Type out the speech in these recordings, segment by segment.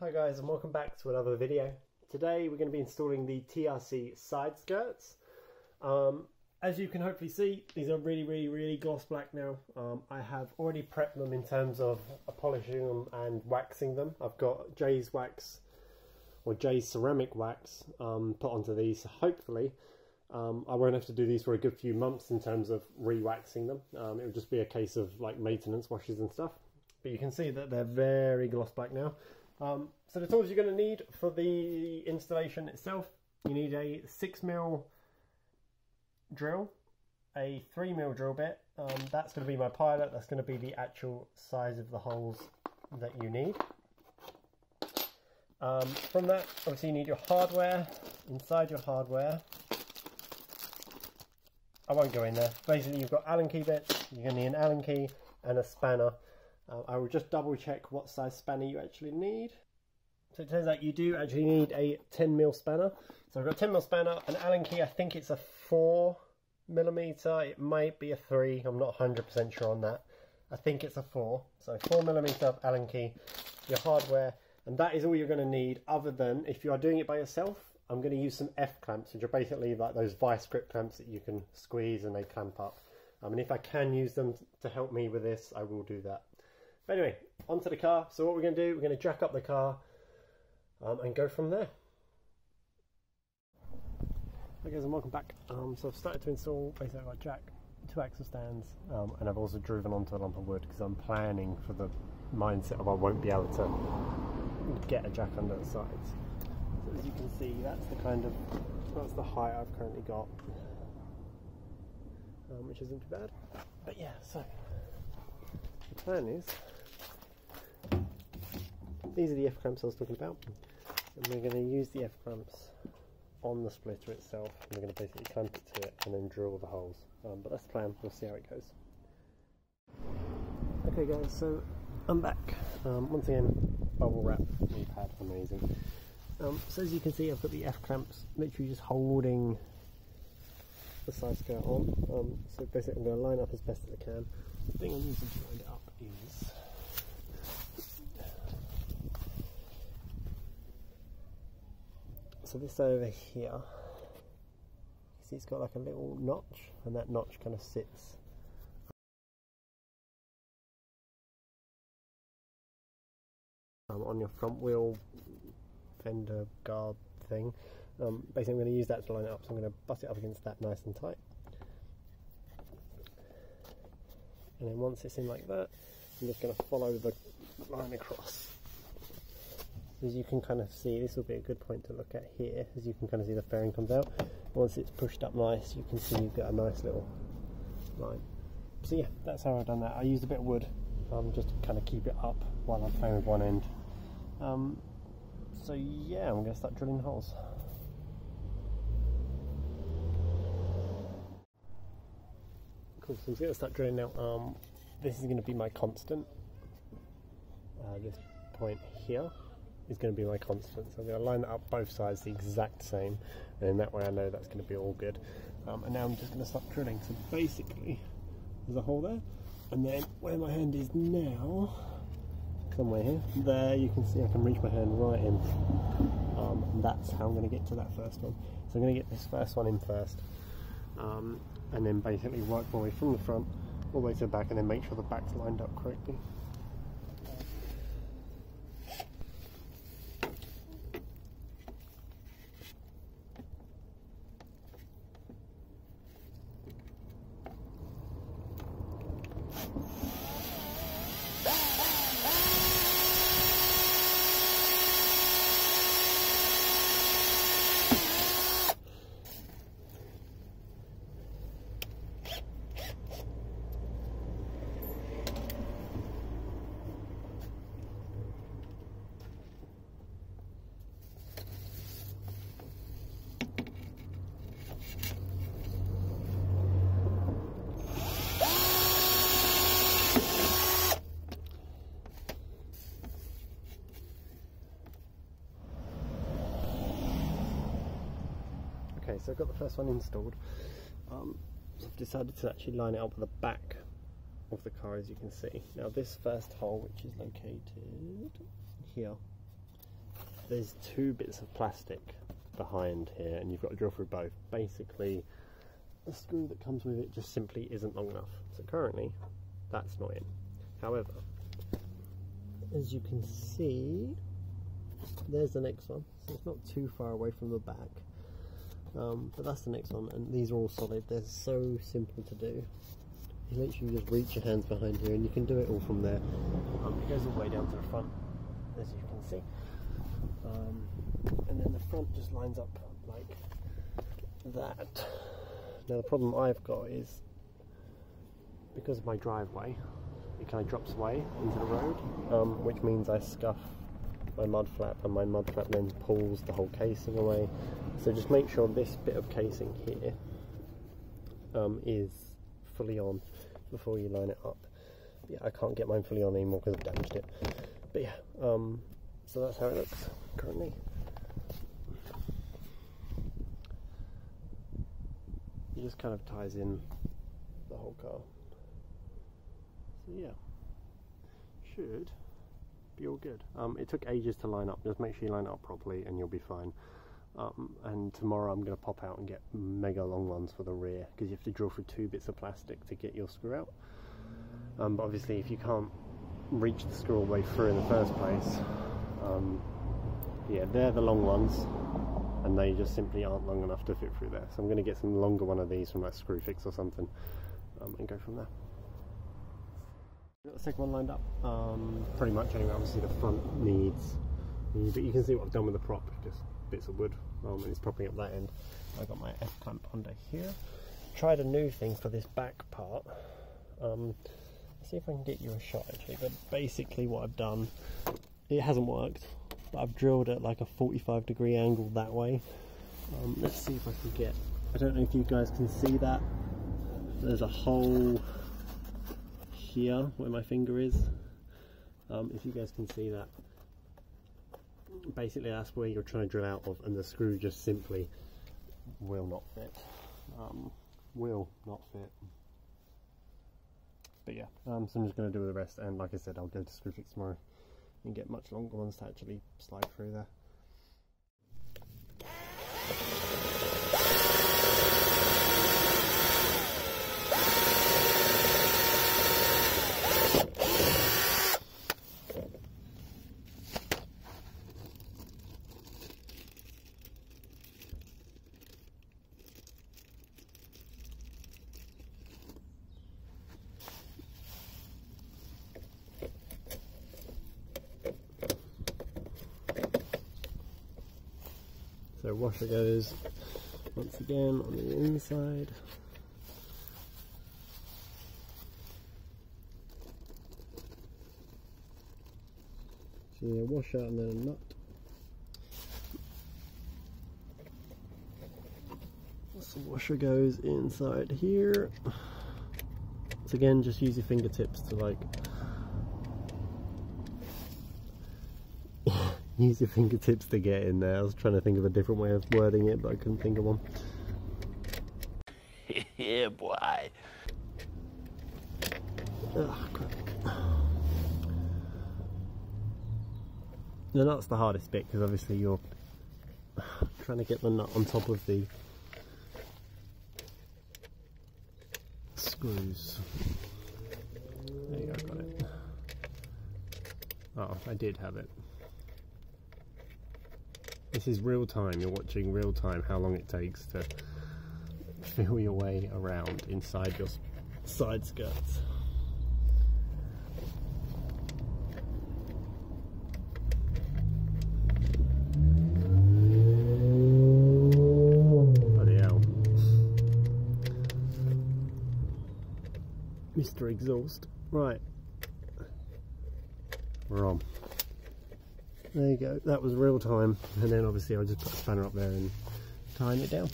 Hi guys, and welcome back to another video. Today we're going to be installing the TRC side skirts. As you can hopefully see, these are really gloss black now. I have already prepped them in terms of polishing them and waxing them. I've got Jay's wax, or Jay's ceramic wax, put onto these. So hopefully I won't have to do these for a good few months in terms of re-waxing them. It will just be a case of like maintenance washes and stuff. But you can see that they're very gloss black now. So the tools you're going to need for the installation itself, you need a 6mm drill, a 3mm drill bit. That's going to be my pilot. That's going to be the actual size of the holes that you need. From that, obviously you need your hardware. Inside your hardware, I won't go in there. Basically you've got Allen key bits, you're going to need an Allen key and a spanner. I will just double check what size spanner you actually need. So it turns out you do actually need a 10mm spanner. So I've got a 10mm spanner, an Allen key, I think it's a 4mm, it might be a 3, I'm not 100% sure on that. I think it's a 4, so 4mm Allen key, your hardware, and that is all you're going to need, other than if you are doing it by yourself, I'm going to use some F-clamps, which are basically like those vice grip clamps that you can squeeze and they clamp up. And if I can use them to help me with this, I will do that. But anyway, onto the car. So what we're going to do, we're going to jack up the car and go from there. Hi guys, and welcome back. So I've started to install basically like jack, 2 axle stands, and I've also driven onto a lump of wood because I'm planning for the mindset of I won't be able to get a jack under the sides. So as you can see, that's the height I've currently got, which isn't too bad. But yeah, so the plan is, these are the F-clamps I was talking about, and we're going to use the F-clamps on the splitter itself, and we're going to basically clamp it to it and then drill the holes. But that's the plan, we'll see how it goes. Okay guys, so I'm back. Once again, bubble wrap knee pad, amazing. So as you can see, I've got the F-clamps literally just holding the side skirt on. So basically I'm going to line up as best as I can. The thing I'm using to line it up is so this over here, you see it's got like a little notch, and that notch kind of sits on your front wheel fender guard thing. Basically I'm going to use that to line it up, so I'm going to butt it up against that nice and tight. And then once it's in like that, I'm just going to follow the line across. As you can kind of see, this will be a good point to look at here, as you can kind of see the fairing comes out. Once it's pushed up nice, you can see you've got a nice little line. So yeah, that's how I've done that. I used a bit of wood just to kind of keep it up while I'm playing with one end. So yeah, I'm going to start drilling holes. Cool, so I'm going to start drilling now. This is going to be my constant. This point here is going to be my constant, so I'm going to line that up both sides the exact same, and in that way I know that's going to be all good. And now I'm just going to start drilling. So basically there's a hole there, and then where my hand is now, somewhere here, there you can see I can reach my hand right in. And that's how I'm going to get to that first one. So I'm going to get this first one in first, and then basically work my way from the front all the way to the back, and then make sure the back's lined up correctly. Okay, so I've got the first one installed. I've decided to actually line it up with the back of the car, as you can see. Now this first hole, which is located here, there's two bits of plastic behind here, and you've got to drill through both. Basically, the screw that comes with it just simply isn't long enough. So currently, that's not in. However, as you can see, there's the next one. So it's not too far away from the back. But that's the next one, and these are all solid. They're so simple to do. You literally just reach your hands behind here, and you can do it all from there. It goes all the way down to the front, as you can see. And then the front just lines up like that. Now the problem I've got is, because of my driveway, it kind of drops away into the road, which means I scuff my mud flap, and my mud flap then pulls the whole casing away. So just make sure this bit of casing here is fully on before you line it up. Yeah, I can't get mine fully on anymore because I've damaged it. But yeah, so that's how it looks currently. It just kind of ties in the whole car. So yeah, should be all good. It took ages to line up. Just make sure you line it up properly and you'll be fine. And tomorrow I'm going to pop out and get mega long ones for the rear, because you have to drill through two bits of plastic to get your screw out. But obviously if you can't reach the screw all the way through in the first place, yeah, they're the long ones, and they just simply aren't long enough to fit through there. So I'm going to get some longer one of these from like Screwfix or something, and go from there. Got the second one lined up, pretty much anyway. Obviously the front needs, but you can see what I've done with the prop, just bits of wood, and it's propping up that end. I got my F-clamp under here. Tried a new thing for this back part. Let's see if I can get you a shot actually, but basically what I've done, it hasn't worked, but I've drilled at like a 45-degree angle that way. Let's see if I can get, I don't know if you guys can see that, there's a hole here where my finger is. If you guys can see that, basically that's where you're trying to drill out of, and the screw just simply will not fit. Will not fit. But yeah, so I'm just going to do the rest, and like I said, I'll go to Screwfix tomorrow and get much longer ones to actually slide through there. So washer goes once again on the inside. So a washer and then a nut. So washer goes inside here. So again, just use your fingertips to like use your fingertips to get in there. I was trying to think of a different way of wording it, but I couldn't think of one. Yeah, boy. Oh, crap. The nut's the hardest bit, because obviously you're trying to get the nut on top of the screws. There you go, got it. Oh, I did have it. This is real time, you're watching real time how long it takes to feel your way around inside your side skirts. Bloody hell. Mr. Exhaust. Right. We're on. There you go, that was real time, and then obviously I'll just put a spanner up there and tying it down.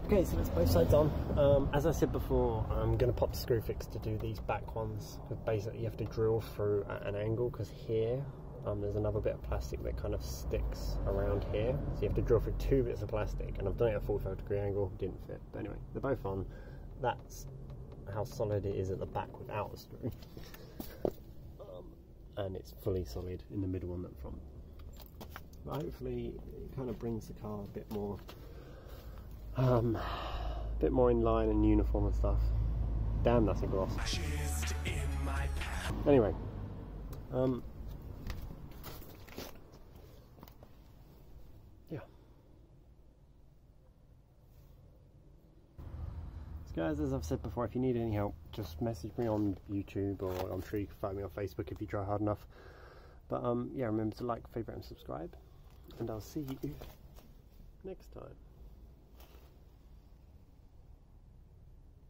Okay, so that's both sides on. As I said before, I'm going to pop the Screwfix to do these back ones, because basically you have to drill through at an angle, because here there's another bit of plastic that kind of sticks around here, so you have to drill through two bits of plastic, and I've done it at a 45-degree angle, didn't fit, but anyway, they're both on. That's how solid it is at the back without a screw. And it's fully solid in the middle and the front. But hopefully it kind of brings the car a bit more in line and uniform and stuff. Damn, that's a gloss. Anyway, yeah. So guys, as I've said before, if you need any help, just message me on YouTube, or I'm sure you can find me on Facebook if you try hard enough. But yeah, remember to like, favourite and subscribe, and I'll see you next time.